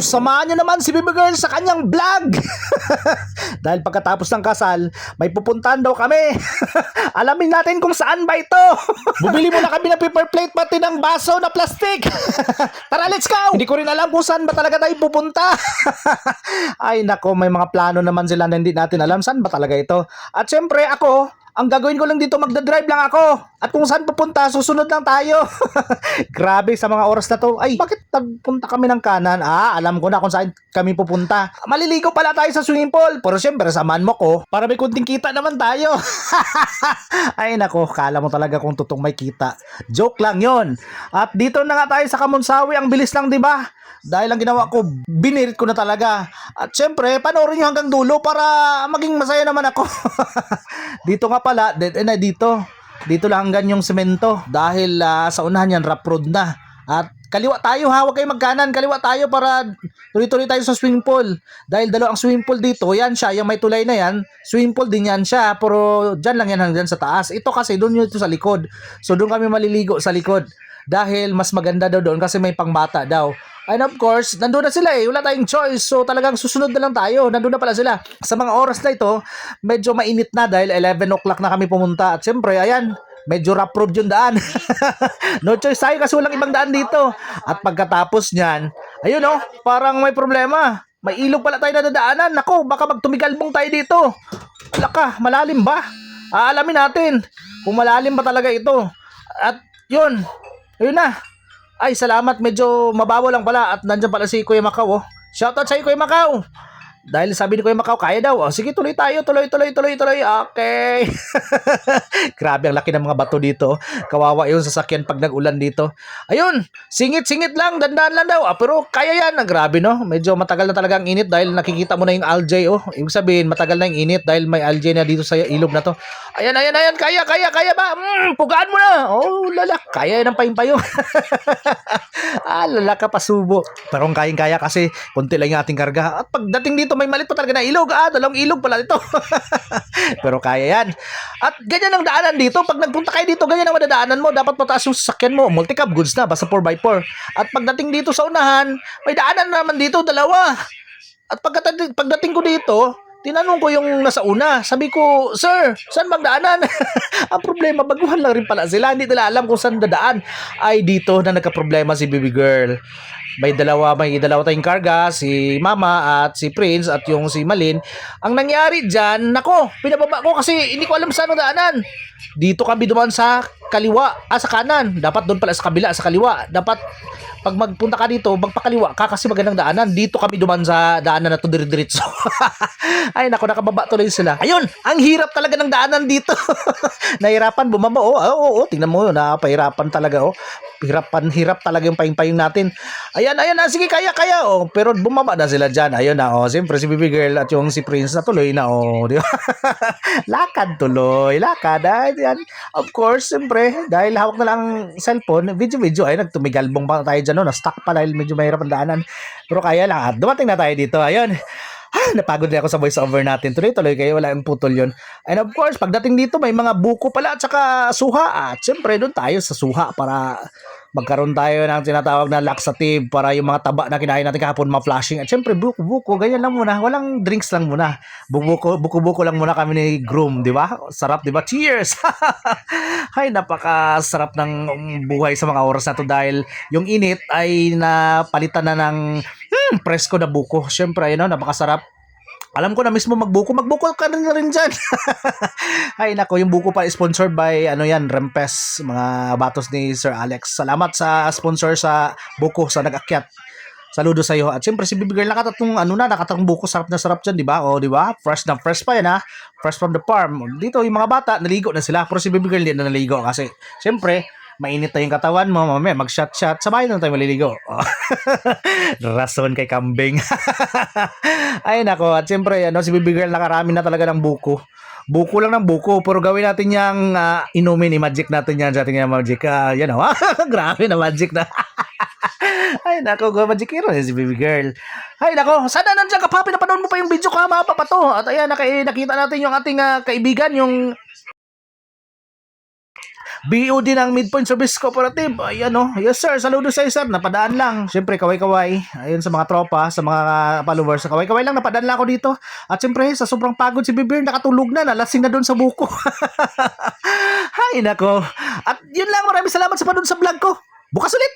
samahan nyo naman si Baby Girl sa kanyang vlog. Dahil pagkatapos ng kasal, may pupuntahan daw kami. Alamin natin kung saan ba ito. Bumili muna kami ng paper plate pati ng baso na plastic. Tara, let's go! Hindi ko rin alam kung saan ba talaga tayo pupunta. Ay nako, may mga plano naman sila na hindi natin alam saan ba talaga ito. At syempre ako, ang gagawin ko lang dito, magdadrive lang ako. At kung saan pupunta, susunod lang tayo. Grabe sa mga oras na to. Ay, bakit nagpunta kami ng kanan? Alam ko na kung saan kami pupunta. Maliligo pala tayo sa swimming pool. Pero syempre, samahan mo ko para may kunting kita naman tayo. Ay nako, kala mo talaga kung totoong may kita. Joke lang yon. At dito na nga tayo sa Kamunsawi. Ang bilis lang, di ba? Dahil ang ginawa ko, binirit ko na talaga. At syempre, panoorin nyo hanggang dulo para maging masaya naman ako. Dito nga pala, dead end na dito. Dito lang hanggang yung semento. Dahil sa unahan yan, rough road na. At kaliwa tayo ha, huwag kayo magkanan. Kaliwa tayo para tuloy-tuloy tayo sa swimming pool. Dahil dalawa ang swimming pool dito, yan siya, yung may tulay na yan. Swimming pool din yan siya, pero dyan lang yan hanggang sa taas. Ito kasi, doon yun ito sa likod. So doon kami maliligo sa likod. Dahil mas maganda daw doon kasi may pangbata daw. And of course, nandun na sila wala tayong choice. So talagang susunod na lang tayo. Nandun na pala sila. Sa mga oras na ito, medyo mainit na dahil 11 o'clock na kami pumunta. At siyempre, ayan, medyo rough road yung daan. No choice tayo kasi walang ibang daan dito. At pagkatapos niyan, ayun parang may problema. May ilog pala tayo na dadaanan. Nako, baka magtumigalbong tayo dito. Wala ka, malalim ba? Aalamin natin kung malalim ba talaga ito. At yun, ayun na. Ay, salamat. Medyo mababaw lang pala. At nandyan pala si Kuya Macau. Shoutout sa iyo, Kuya Macau. Dahil sabi ni Kuya Macau, kaya daw. Sige, tuloy tayo. Tuloy. Okay. Grabe, ang laki ng mga bato dito. Kawawa yung sasakyan pag nag-ulan dito. Ayun, singit lang. Dandaan lang daw. Pero kaya yan. Grabe, no? Medyo matagal na talaga ang init dahil nakikita mo na yung algae. Ibig sabihin, matagal na yung init dahil may algae na dito sa ilog na to. Ayan. Kaya ba? Pugaan mo na. Lala. Kaya yan ang pahimpayo. Lala ka pasubo. Pero ang kayang-kaya kasi, konti lang yung ating karga. At pagdating dito, may malit pa talaga na ilog. Dalawang ilog pala ito. Pero kaya yan. At ganyan ang daanan dito. Pag nagpunta kayo dito, ganyan ang madadaanan mo. Dapat mataas yung sasakyan mo. Multi-cab goods na. Basta 4x4. At pagdating dito sa unahan, may daanan naman dito. Dalawa. At pagdating ko dito, tinanong ko yung nasa una. Sabi ko, sir, saan magdaanan? Ang problema, baguhan lang rin pala sila. Hindi nila alam kung saan dadaan. Ay, dito na nagka-problema si Baby Girl. May dalawa tayong karga, si Mama at si Prince at yung si Malin. Ang nangyari dyan, nako, pinababa ko kasi hindi ko alam saan daanan. Dito kami dumaan sa kaliwa, sa kanan. Dapat doon pala sa kabila, sa kaliwa. Dapat pag magpunta ka dito, magpakaliwa ka kasi magandang daanan. Dito kami dumaan sa daanan na to dire-diretso. Ay nako, nakababa tuloy sila. Ayun, ang hirap talaga ng daanan dito. Nahirapan bumaba. Tingnan mo, napahirapan talaga. Hirap talaga yung payong natin. Ayan, sige, kaya. Pero bumaba na sila dyan. Ayun na, siyempre si Baby Girl at yung si Prince na tuloy na, di ba? Lakad. Ayan. Of course, siyempre, dahil hawak na lang cellphone, video, ay nagtumigalbong pa tayo dyan, na-stuck pa dahil medyo mahirap ang daanan. Pero kaya lang, at dumating na tayo dito. Ayun. Napagod din ako sa voice over natin. Tuloy kayo, wala yung putol yun. And of course, pagdating dito, may mga buko pala at saka suha. At syempre, doon tayo sa suha para magkaroon tayo ng tinatawag na laxative para yung mga taba na kinain natin kahapon ma-flashing. At syempre, buko, ganyan lang muna. Walang drinks lang muna. Buko lang muna kami ni Groom, di ba? Sarap, di ba? Cheers! Ay, napakasarap ng buhay sa mga oras na to dahil yung init ay napalitan na ng presko na buko. Syempre, napakasarap. Alam ko na mismo magbuko ka na rin dyan. Ay nako, yung buko pa sponsored by Rempes, mga batos ni Sir Alex. Salamat sa sponsor sa buko sa nag-akyat. Saludo sa iyo. At siyempre si Baby Girl nakatatong buko, sarap na sarap dyan, di ba? Di ba? Fresh na fresh pa yan Fresh from the farm. Dito yung mga bata naligo na sila, pero si Baby Girl hindi na naligo kasi siyempre mainit na yung katawan mo, mamaya mag-shot. Sa bahay na tayo maliligo. Rason kay kambing. Ay nako, at siyempre si Baby Girl nakarami na talaga ng buko. Buko lang ng buko, pero gawin natin yung inumin, i-magic natin yan sa ating magic. Grabe na magic na. Ay nako, magic hero si Baby Girl. Ay nako, sana nandiyan ka pa, pinapanood mo pa yung video ka, mapa pa to. At ayan, nakita natin yung ating kaibigan, yung BOD ng Midpoint Service Cooperative. Ayan o. Yes sir, saludo sa sir. Napadaan lang. Siyempre, kaway-kaway. Ayun sa mga tropa, sa mga followers. Sa kaway-kaway lang, napadaan lang ako dito. At siyempre, sa sobrang pagod si Bibir, nakatulog na. Nalasing na doon sa buko. Hay nako. At yun lang, maraming salamat sa panood sa vlog ko. Bukas ulit.